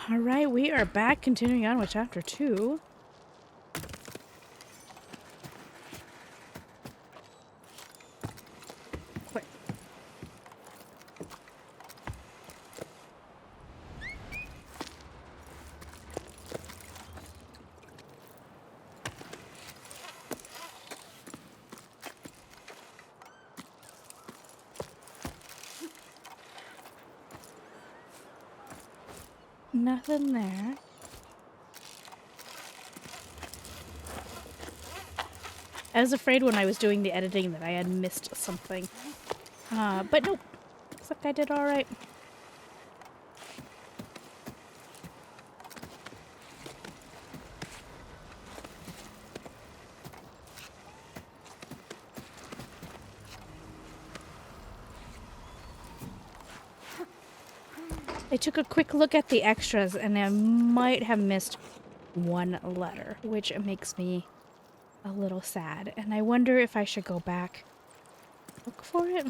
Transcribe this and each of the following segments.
All right, we are back, continuing on with chapter 2. Quick. Nothing there. I was afraid when I was doing the editing that I had missed something. But nope. Looks like I did all right. I took a quick look at the extras and I might have missed one letter, which makes me a little sad. And I wonder if I should go back, look for it.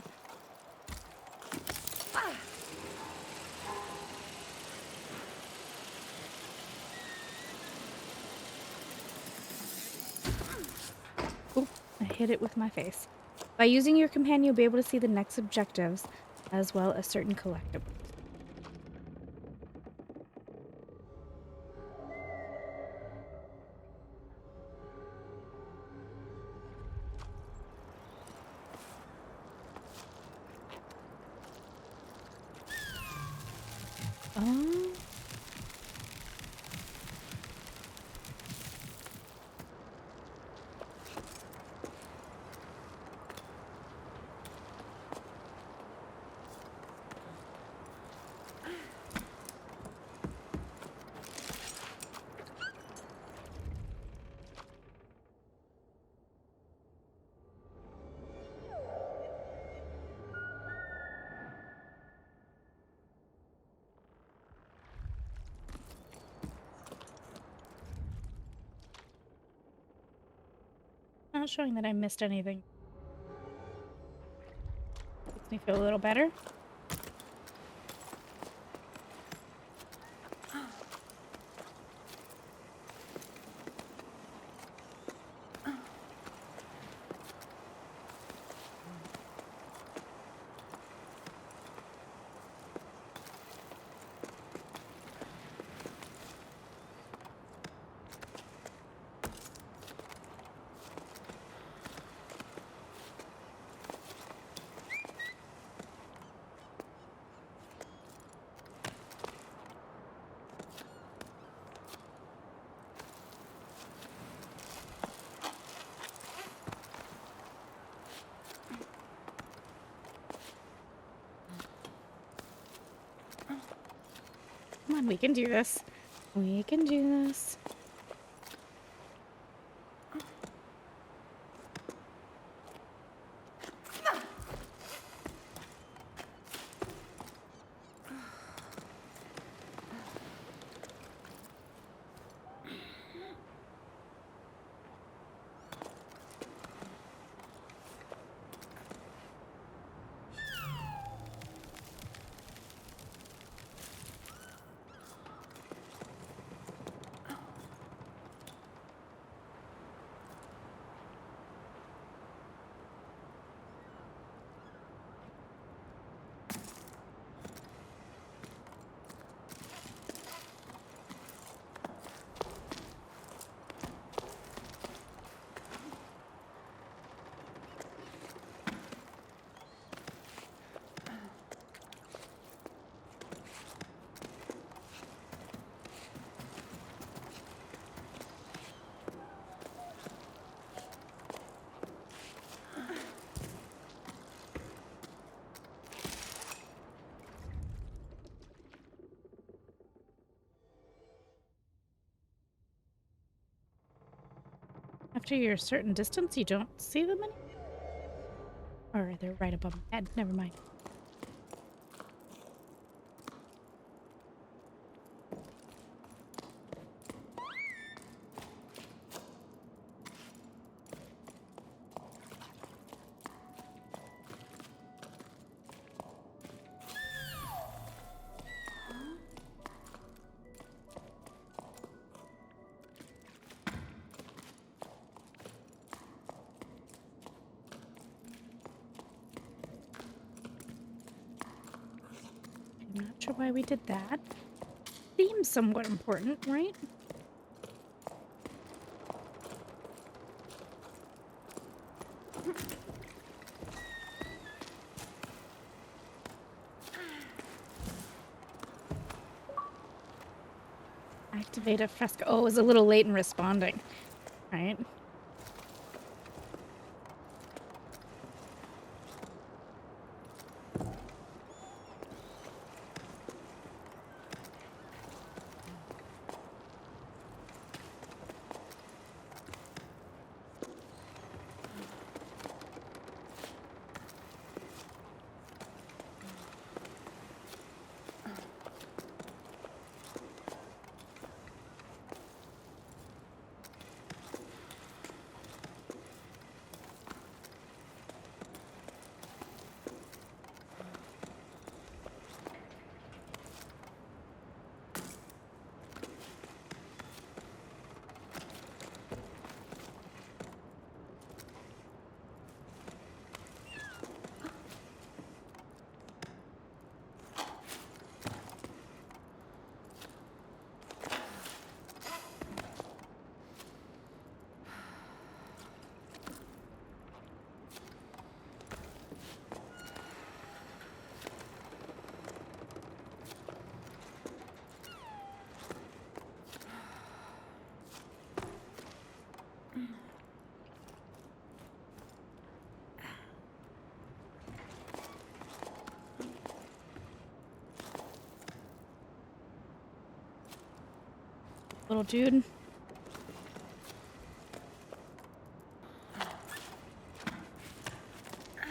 Oop, I hit it with my face. By using your companion, you'll be able to see the next objectives as well as certain collectibles. Oh. Not showing that I missed anything. Makes me feel a little better. Come on, we can do this. We can do this. After you're a certain distance, you don't see them anymore? Or they're right above my head. Never mind. Not sure why we did that. Seems somewhat important, right? Activate a fresco. Oh, it was a little late in responding. Right. Little dude.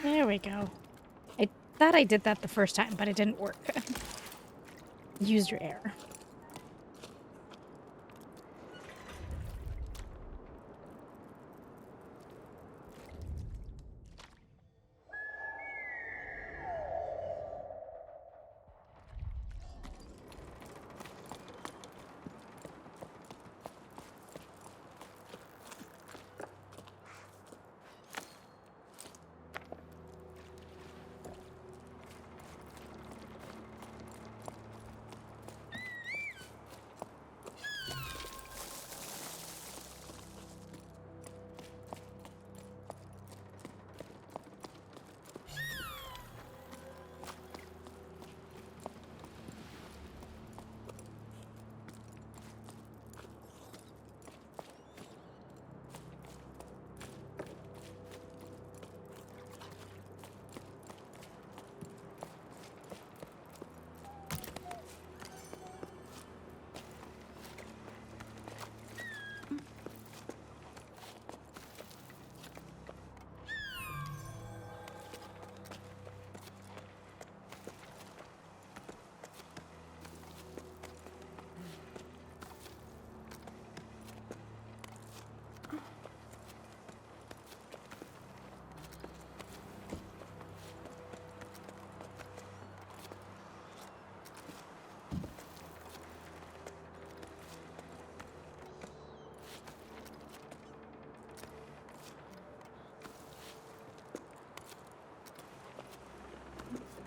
There we go. I thought I did that the first time, but it didn't work. Use your air.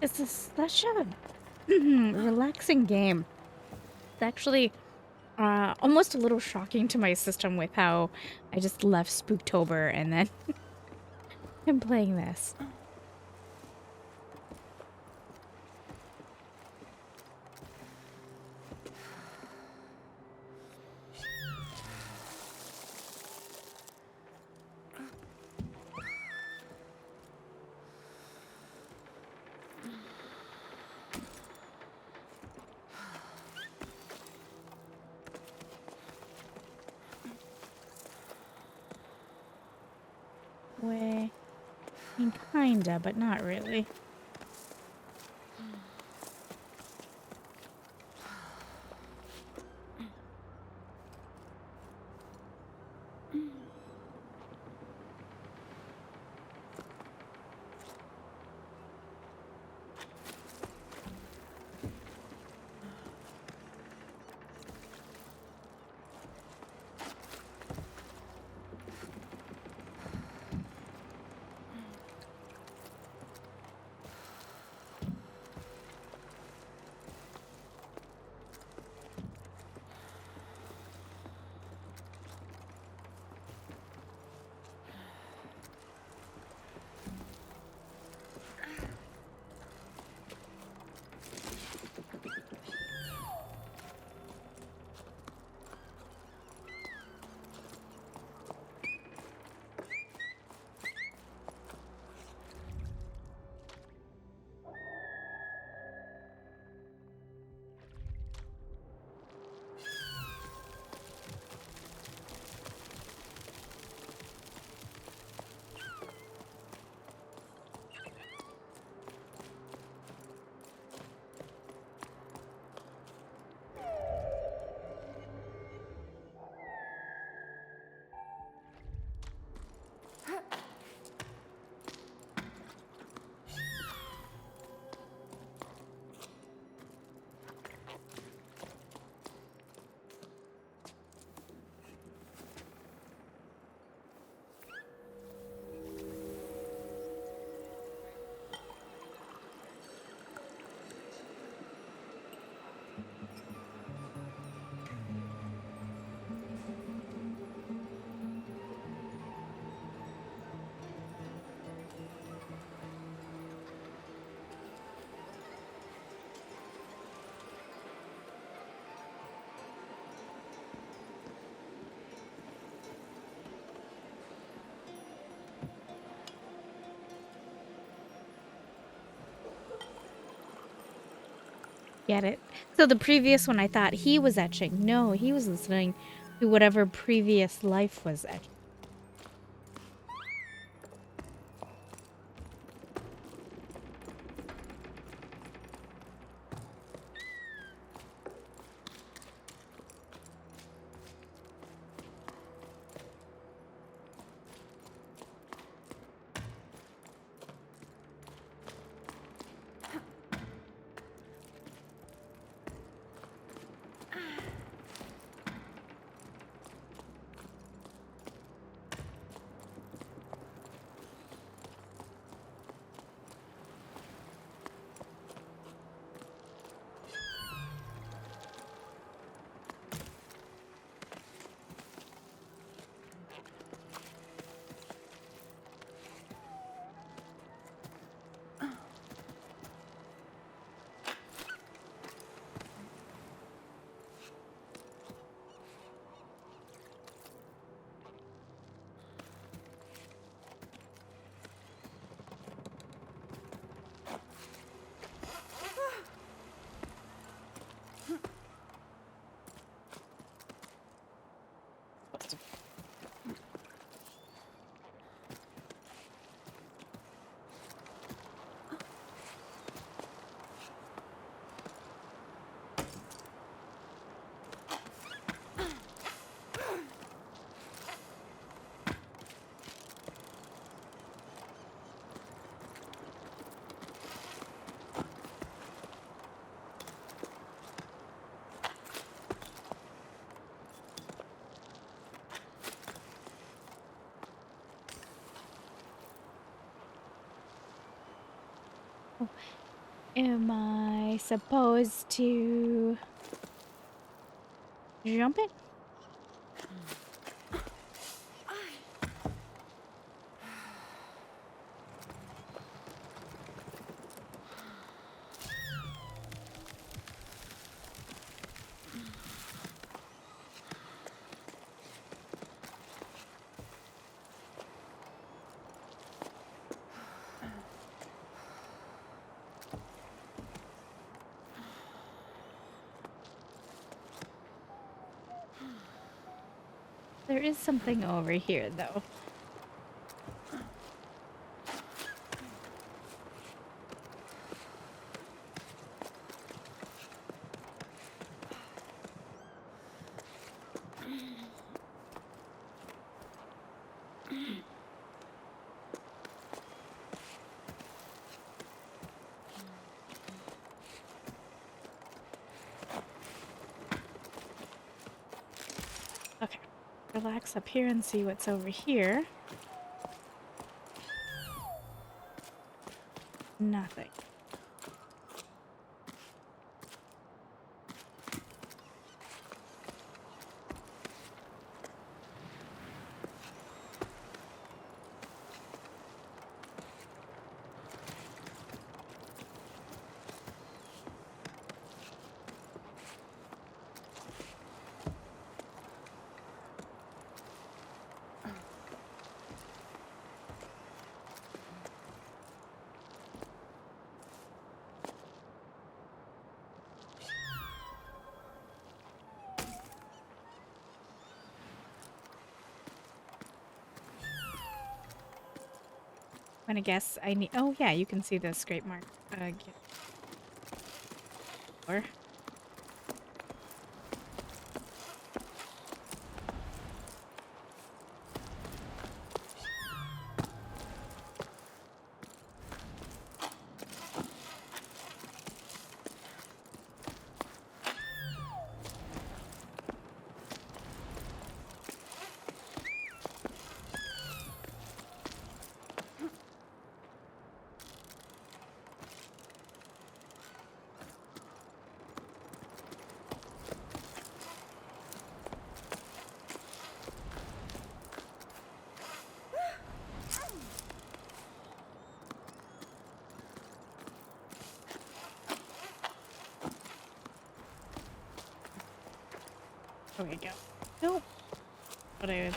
This is such a relaxing game. It's actually almost a little shocking to my system with how I just left Spooktober and then I'm playing this. Way. I mean, kinda, but not really. Get it? So the previous one, I thought he was etching. No, he was listening to whatever previous life was etching. Oh, am I supposed to jump it? There is something over here, though. Okay. Relax up here and see what's over here. Nothing. I'm gonna guess I need. Oh, yeah, you can see the scrape mark. Or there we go. Nope. But I was.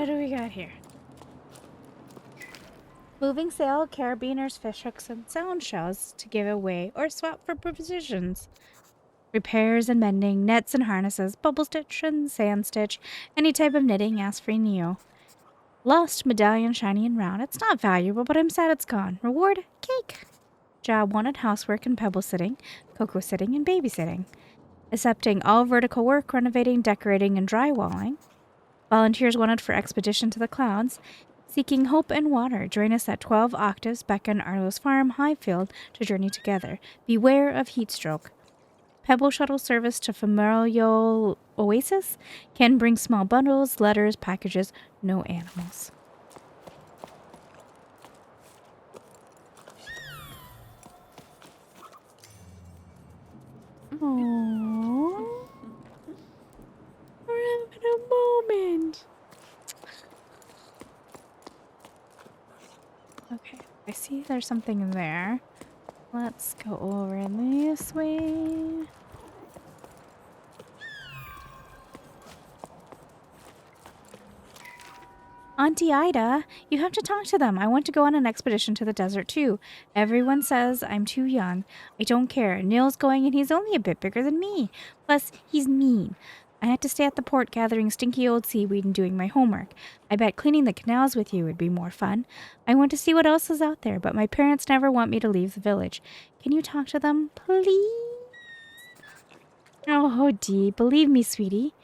What do we got here? Moving sail, carabiners, fish hooks, and sound shells to give away or swap for provisions. Repairs and mending, nets and harnesses, bubble stitch and sand stitch, any type of knitting, ask for Neo. Lost medallion, shiny and round. It's not valuable, but I'm sad it's gone. Reward, cake. Job wanted, housework and pebble sitting, cocoa sitting, and babysitting. Accepting all vertical work, renovating, decorating, and drywalling. Volunteers wanted for expedition to the clouds. Seeking hope and water. Join us at 12 octaves, Beacon, Arlo's Farm, Highfield to journey together. Beware of heat stroke. Pebble shuttle service to familial oasis. Can bring small bundles, letters, packages, no animals. Aww. We're having a moment. Okay, I see there's something in there. Let's go over this way. Auntie Ida, you have to talk to them. I want to go on an expedition to the desert too. Everyone says I'm too young. I don't care. Neil's going and he's only a bit bigger than me. Plus, he's mean. I had to stay at the port gathering stinky old seaweed and doing my homework. I bet cleaning the canals with you would be more fun. I want to see what else is out there, but my parents never want me to leave the village. Can you talk to them, please? Oh, Dee, believe me, sweetie.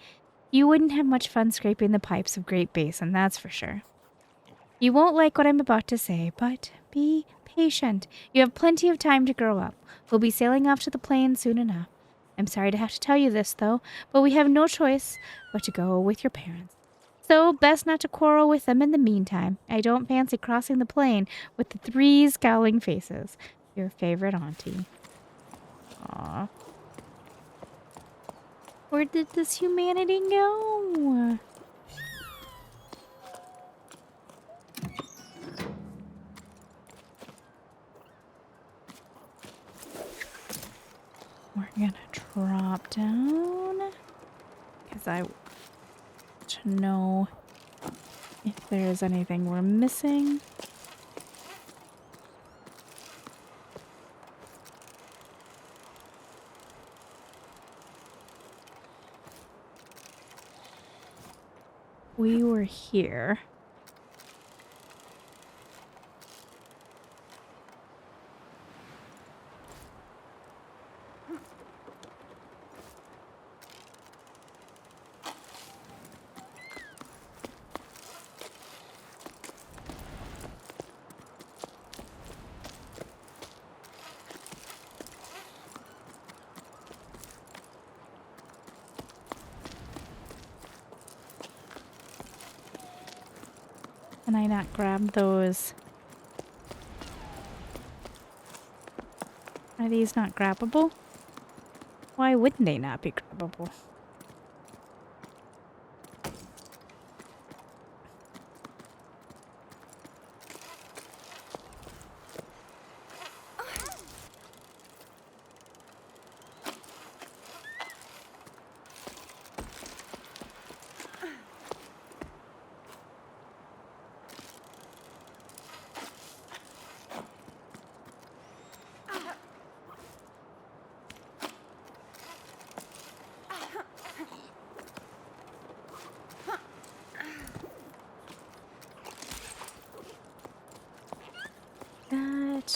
You wouldn't have much fun scraping the pipes of Great Basin, that's for sure. You won't like what I'm about to say, but be patient. You have plenty of time to grow up. We'll be sailing off to the plains soon enough. I'm sorry to have to tell you this, though, but we have no choice but to go with your parents. So, best not to quarrel with them in the meantime. I don't fancy crossing the plain with the 3 scowling faces. Your favorite auntie. Aww. Where did this humanity go? We're gonna drop down because I want to know if there's anything we're missing. We were here. Can I not grab those? Are these not grabbable? Why wouldn't they not be grabbable?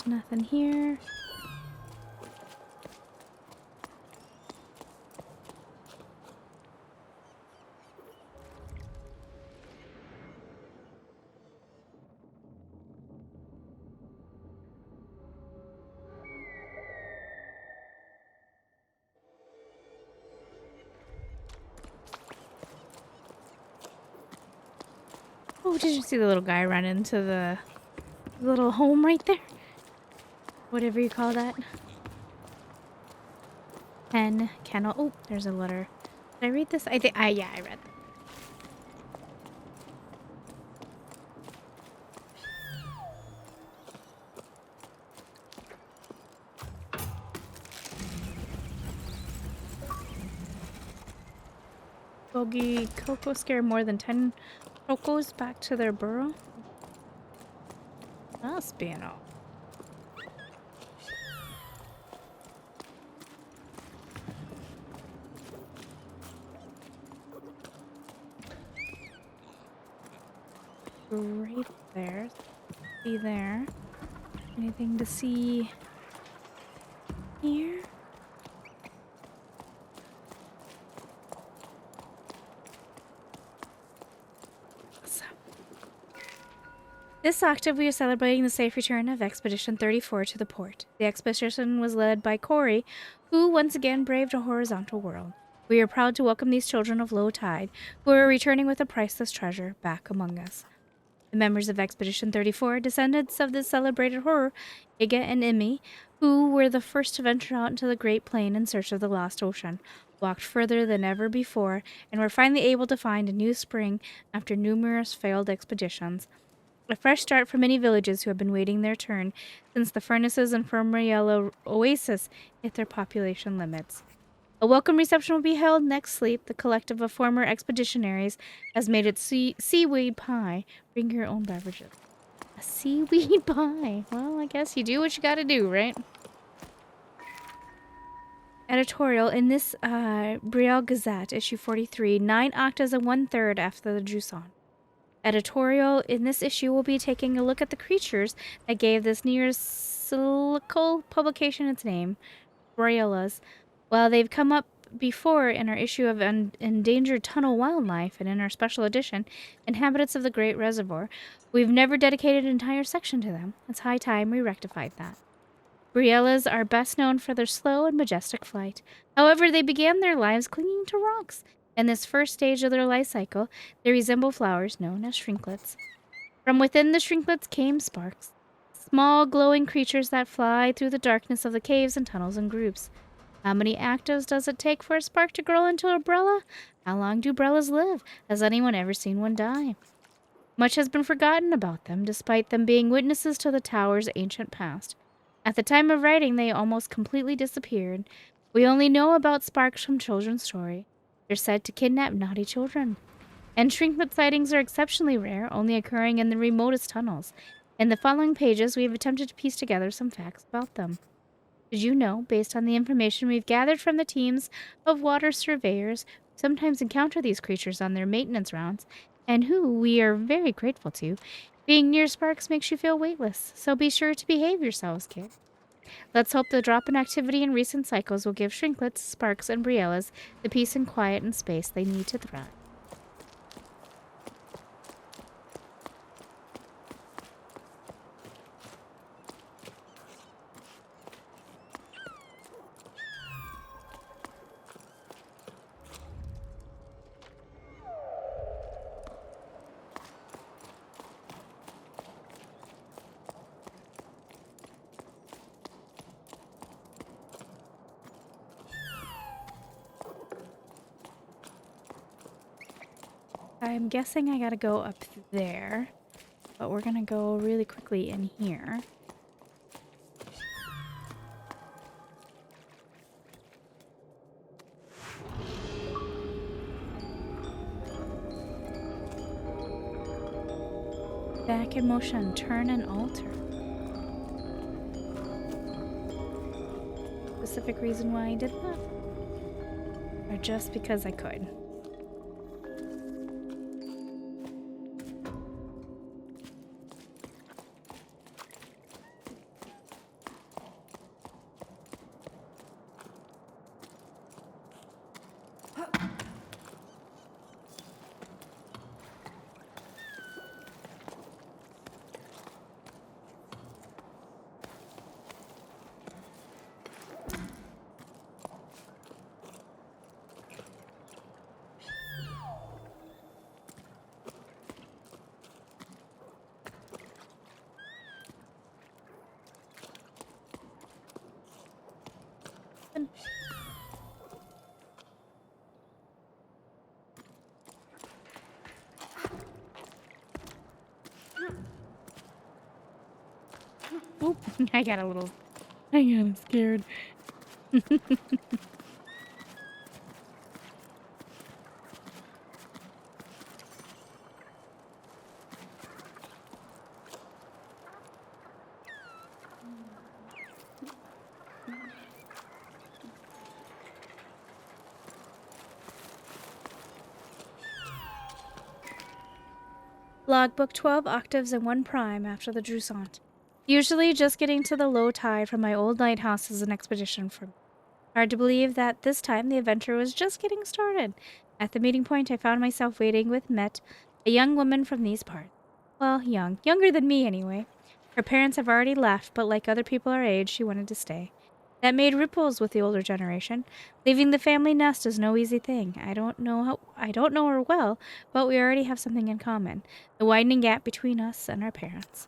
Nothing here. Oh, did you see the little guy run into the little home right there? Whatever you call that. Pen, kennel. Oh, there's a letter. Did I read this? Yeah, I read that. Bogey, Coco scare more than 10 Oh, goes back to their burrow? Must be an all. Right there. See there. Anything to see here? Awesome. This octave, we are celebrating the safe return of Expedition 34 to the port. The expedition was led by Corey, who once again braved a horizontal world. We are proud to welcome these children of low tide, who are returning with a priceless treasure back among us. The members of Expedition 34, descendants of the celebrated horror, Iga and Imi, who were the first to venture out into the Great Plain in search of the lost ocean, walked further than ever before and were finally able to find a new spring after numerous failed expeditions. A fresh start for many villages who have been waiting their turn since the furnaces in Fermariello Oasis hit their population limits. A welcome reception will be held next sleep. The collective of former expeditionaries has made its seaweed pie. Bring your own beverages. A seaweed pie. Well, I guess you do what you gotta do, right? Editorial in this Brielle Gazette, issue 43, 9 octaves and 1/3 after the Jusant. Editorial in this issue will be taking a look at the creatures that gave this near-cyclical publication its name, Briellas. While they've come up before in our issue of Endangered Tunnel Wildlife and in our special edition, Inhabitants of the Great Reservoir, we've never dedicated an entire section to them. It's high time we rectified that. Briellas are best known for their slow and majestic flight. However, they began their lives clinging to rocks. In this first stage of their life cycle, they resemble flowers known as shrinklets. From within the shrinklets came sparks, small glowing creatures that fly through the darkness of the caves and tunnels in groups. How many actives does it take for a spark to grow into a brella? How long do brellas live? Has anyone ever seen one die? Much has been forgotten about them, despite them being witnesses to the tower's ancient past. At the time of writing, they almost completely disappeared. We only know about sparks from children's story. They're said to kidnap naughty children. And shrinklet sightings are exceptionally rare, only occurring in the remotest tunnels. In the following pages, we have attempted to piece together some facts about them. Did you know, based on the information we've gathered from the teams of water surveyors who sometimes encounter these creatures on their maintenance rounds, and who we are very grateful to, being near sparks makes you feel weightless, so be sure to behave yourselves, kid. Let's hope the drop in activity in recent cycles will give shrinklets, sparks, and briellas the peace and quiet and space they need to thrive. I'm guessing I gotta go up there, but we're gonna go really quickly in here. Back in motion, turn and alter. Specific reason why I did that? Or just because I could? Oop, I got scared. Logbook 12 octaves and 1 prime after the Jusant. Usually just getting to the low tide from my old lighthouse is an expedition for me. Hard to believe that this time the adventure was just getting started. At the meeting point, I found myself waiting with Met, a young woman from these parts. Well, younger than me anyway. Her parents have already left, but like other people our age, she wanted to stay. That made ripples with the older generation. Leaving the family nest is no easy thing. I don't know her well, but we already have something in common. The widening gap between us and our parents.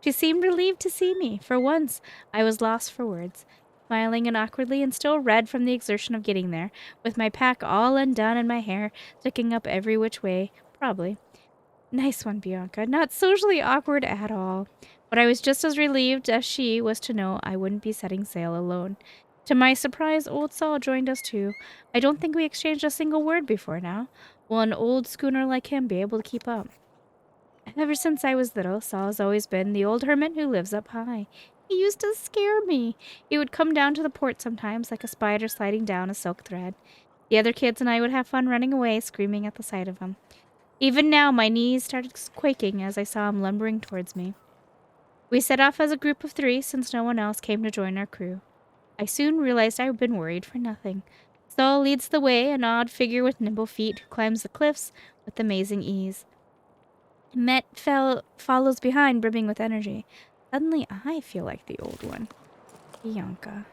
She seemed relieved to see me. For once, I was lost for words. Smiling and awkwardly and still red from the exertion of getting there, with my pack all undone and my hair sticking up every which way, probably. Nice one, Bianca. Not socially awkward at all. But I was just as relieved as she was to know I wouldn't be setting sail alone. To my surprise, old Saul joined us too. I don't think we exchanged a single word before now. Will an old schooner like him be able to keep up? Ever since I was little, Saul's always been the old hermit who lives up high. He used to scare me. He would come down to the port sometimes like a spider sliding down a silk thread. The other kids and I would have fun running away, screaming at the sight of him. Even now, my knees started quaking as I saw him lumbering towards me. We set off as a group of 3 since no one else came to join our crew. I soon realized I had been worried for nothing. Saul leads the way, an odd figure with nimble feet who climbs the cliffs with amazing ease. Met follows behind, brimming with energy. Suddenly, I feel like the old one. Bianca.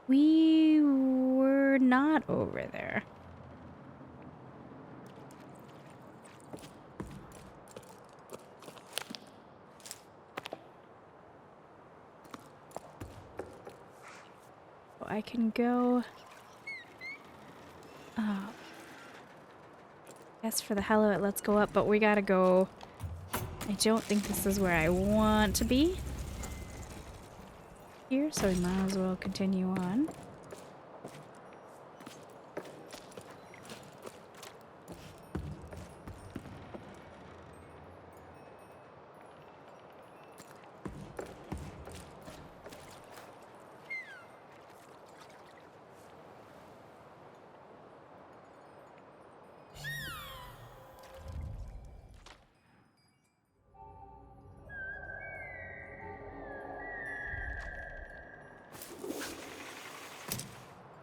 We were not over there. So I can go... Guess for the hell of it, let's go up, but we gotta go... I don't think this is where I want to be. Here, so we might as well continue on.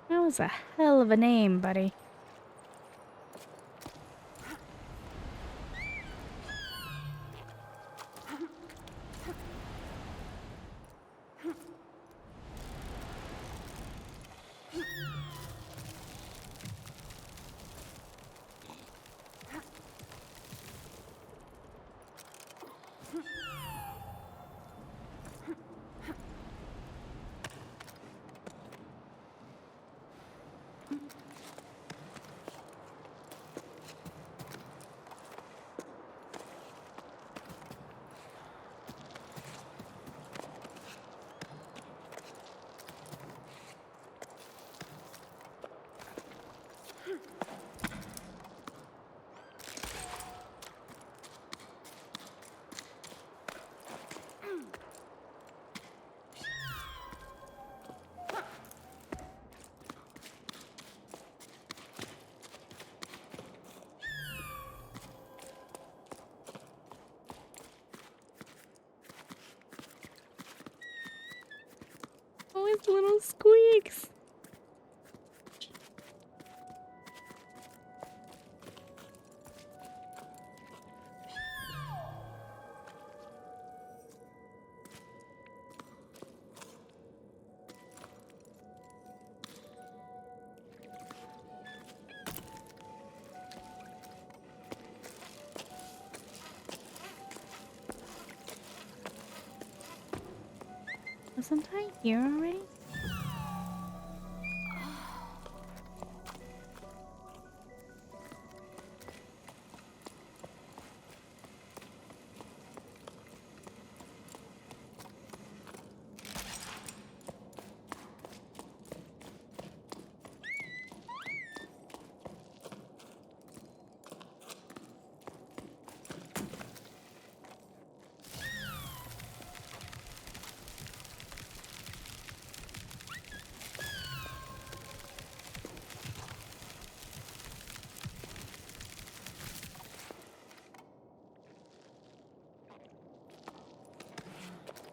That was a hell of a name, buddy. Oh, his little squeaks. Wasn't I here already?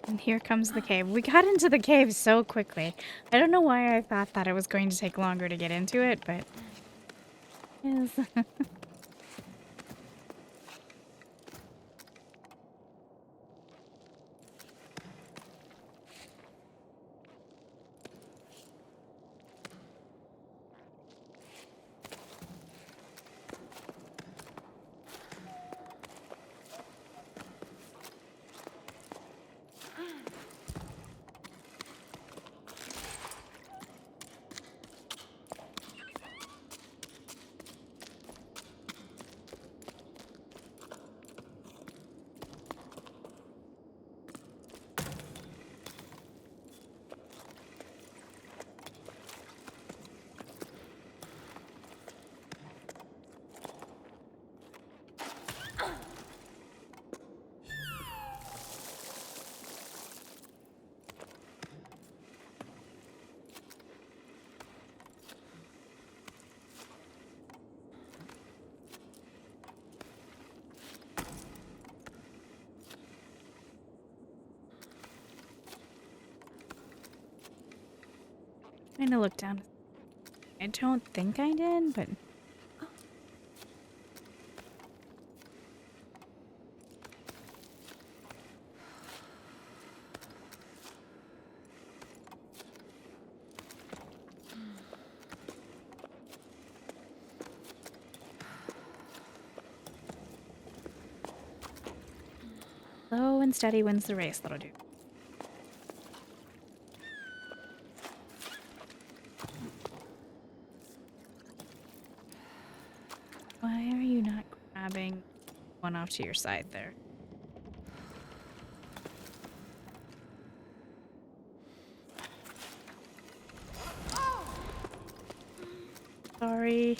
And here comes the cave. We got into the cave so quickly. I don't know why I thought that it was going to take longer to get into it, but yes. Trying to look down. I don't think I did, but slow and steady wins the race, little dude. Why are you not grabbing one off to your side there? Sorry.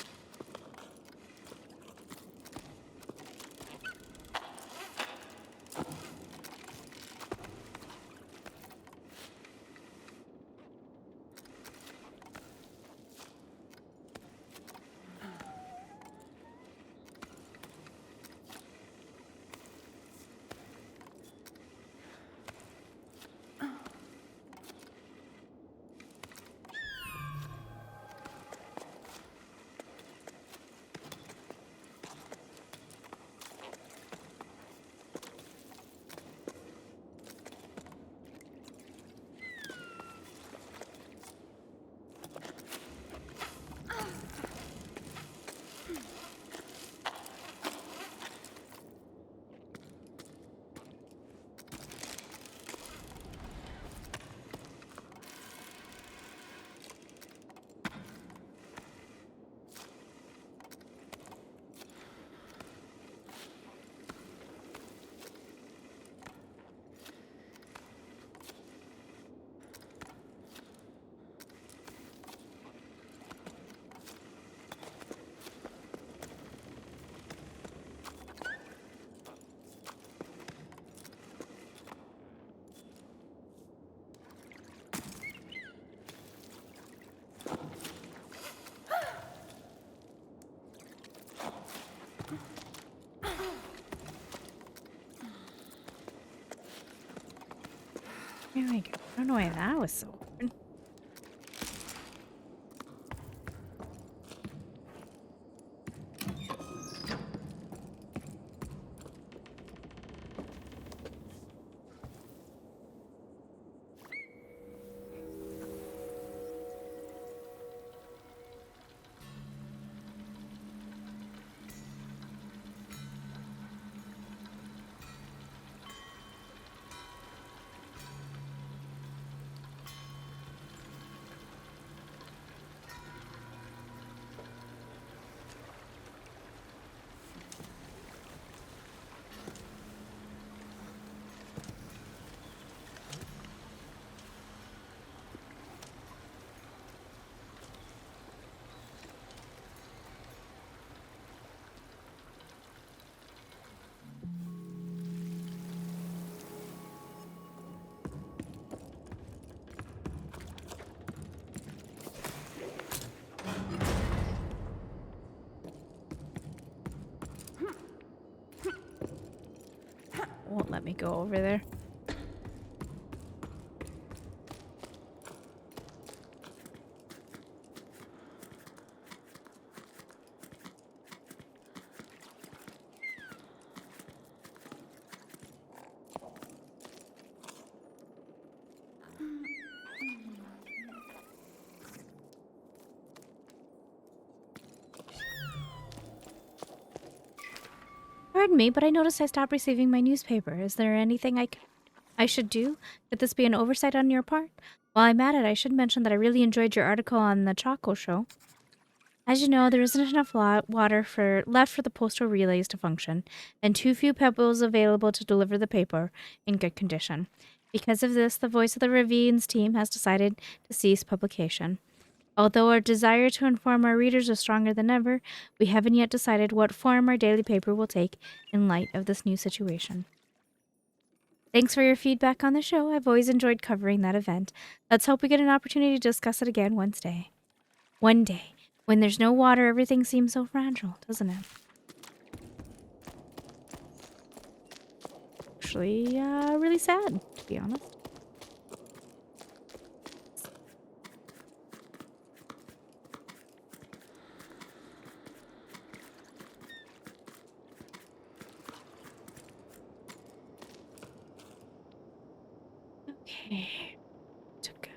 Here we go. I don't know why that was so hard. Won't let me go over there. Pardon me, but I noticed I stopped receiving my newspaper. Is there anything I should do? Could this be an oversight on your part? While I'm at it, I should mention that I really enjoyed your article on the Choco Show. As you know, there isn't enough water left for the postal relays to function, and too few pebbles available to deliver the paper in good condition. Because of this, the Voice of the Ravines team has decided to cease publication. Although our desire to inform our readers is stronger than ever, we haven't yet decided what form our daily paper will take in light of this new situation. Thanks for your feedback on the show. I've always enjoyed covering that event. Let's hope we get an opportunity to discuss it again one day. One day. When there's no water, everything seems so fragile, doesn't it? Actually, really sad, to be honest. Okay. Took a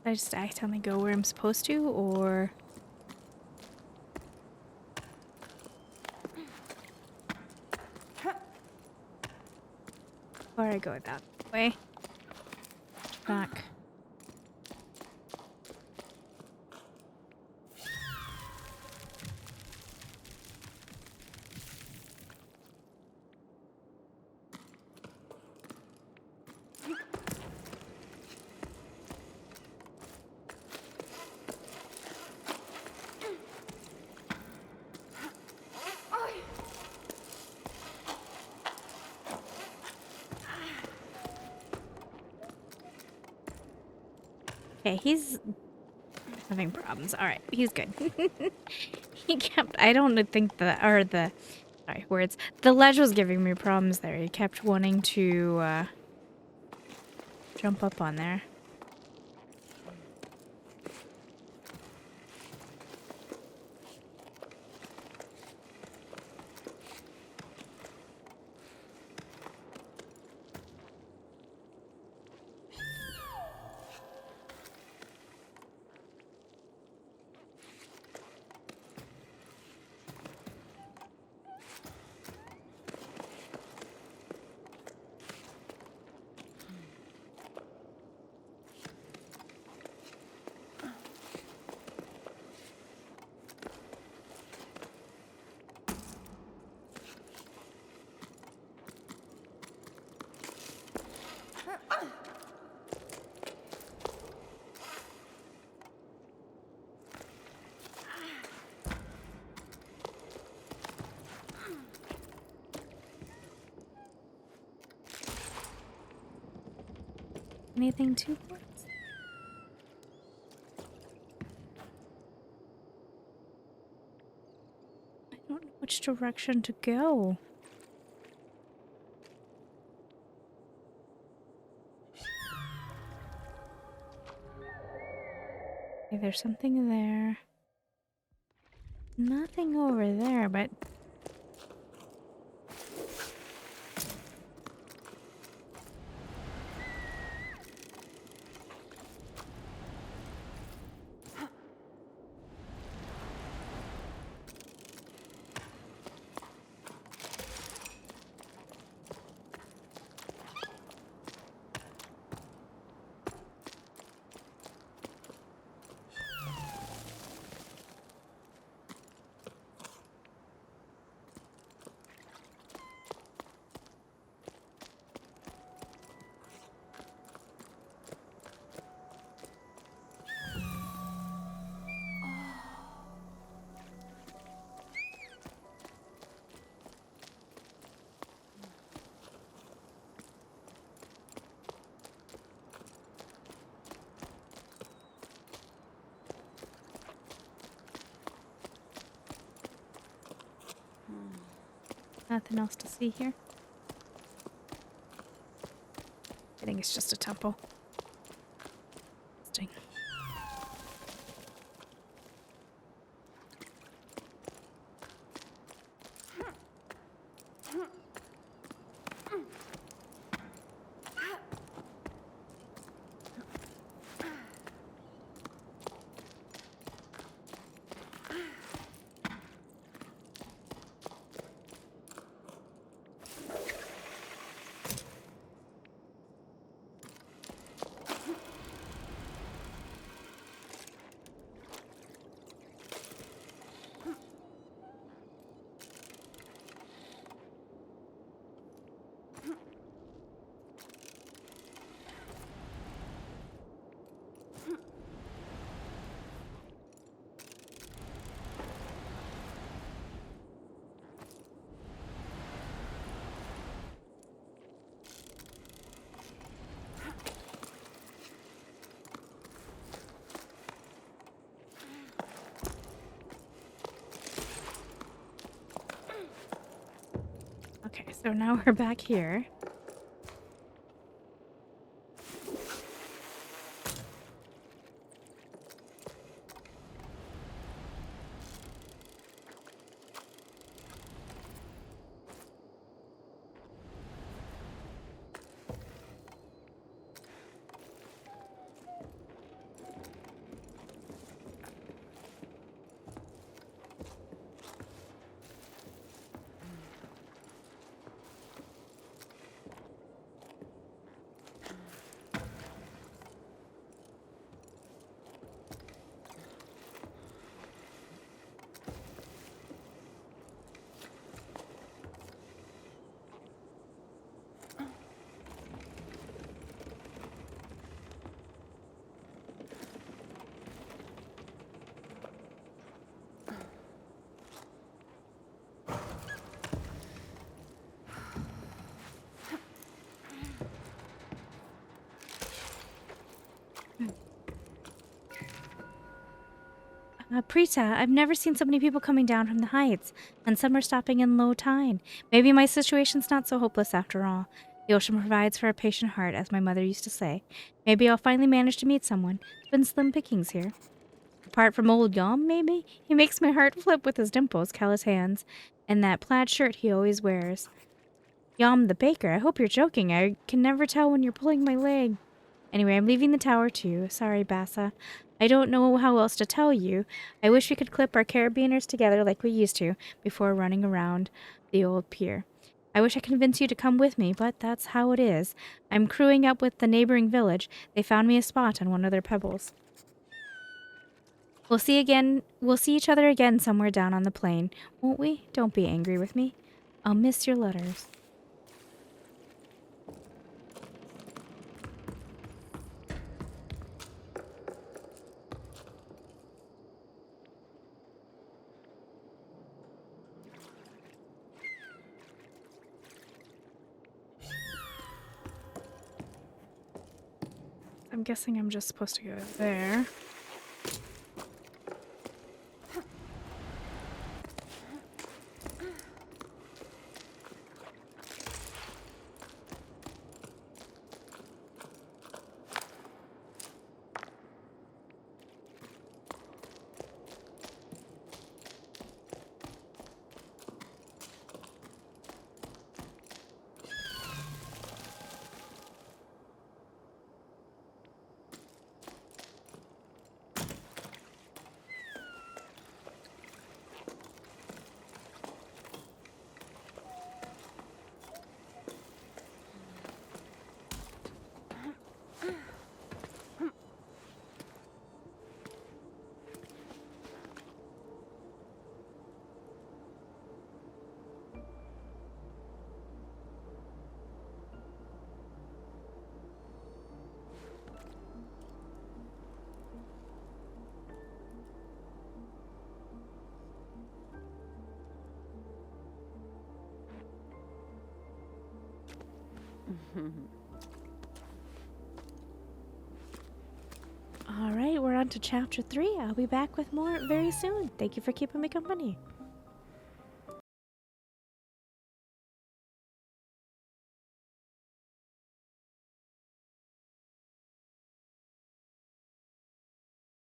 I just accidentally go where I'm supposed to, or... Or I go that way. Back. Okay, he's having problems. Alright, he's good. He kept... I don't think sorry, words. The ledge was giving me problems there. He kept wanting to, jump up on there. Anything to points? I don't know which direction to go. Okay, there's something there. Nothing over there, but... Nothing else to see here. I think it's just a temple. Interesting. Okay, so now we're back here. Prita, I've never seen so many people coming down from the heights, and some are stopping in low tide. Maybe my situation's not so hopeless after all. The ocean provides for a patient heart, as my mother used to say. Maybe I'll finally manage to meet someone. It's been slim pickings here. Apart from old Yom, maybe? He makes my heart flip with his dimples, callous hands, and that plaid shirt he always wears. Yom the baker, I hope you're joking. I can never tell when you're pulling my leg. Anyway, I'm leaving the tower too. Sorry, Bassa. I don't know how else to tell you. I wish we could clip our carabiners together like we used to before running around the old pier. I wish I could convince you to come with me, but that's how it is. I'm crewing up with the neighboring village. They found me a spot on one of their pebbles. We'll see each other again somewhere down on the plain, won't we? Don't be angry with me. I'll miss your letters. I'm guessing I'm just supposed to go there. All right, we're on to chapter 3. I'll be back with more very soon. Thank you for keeping me company.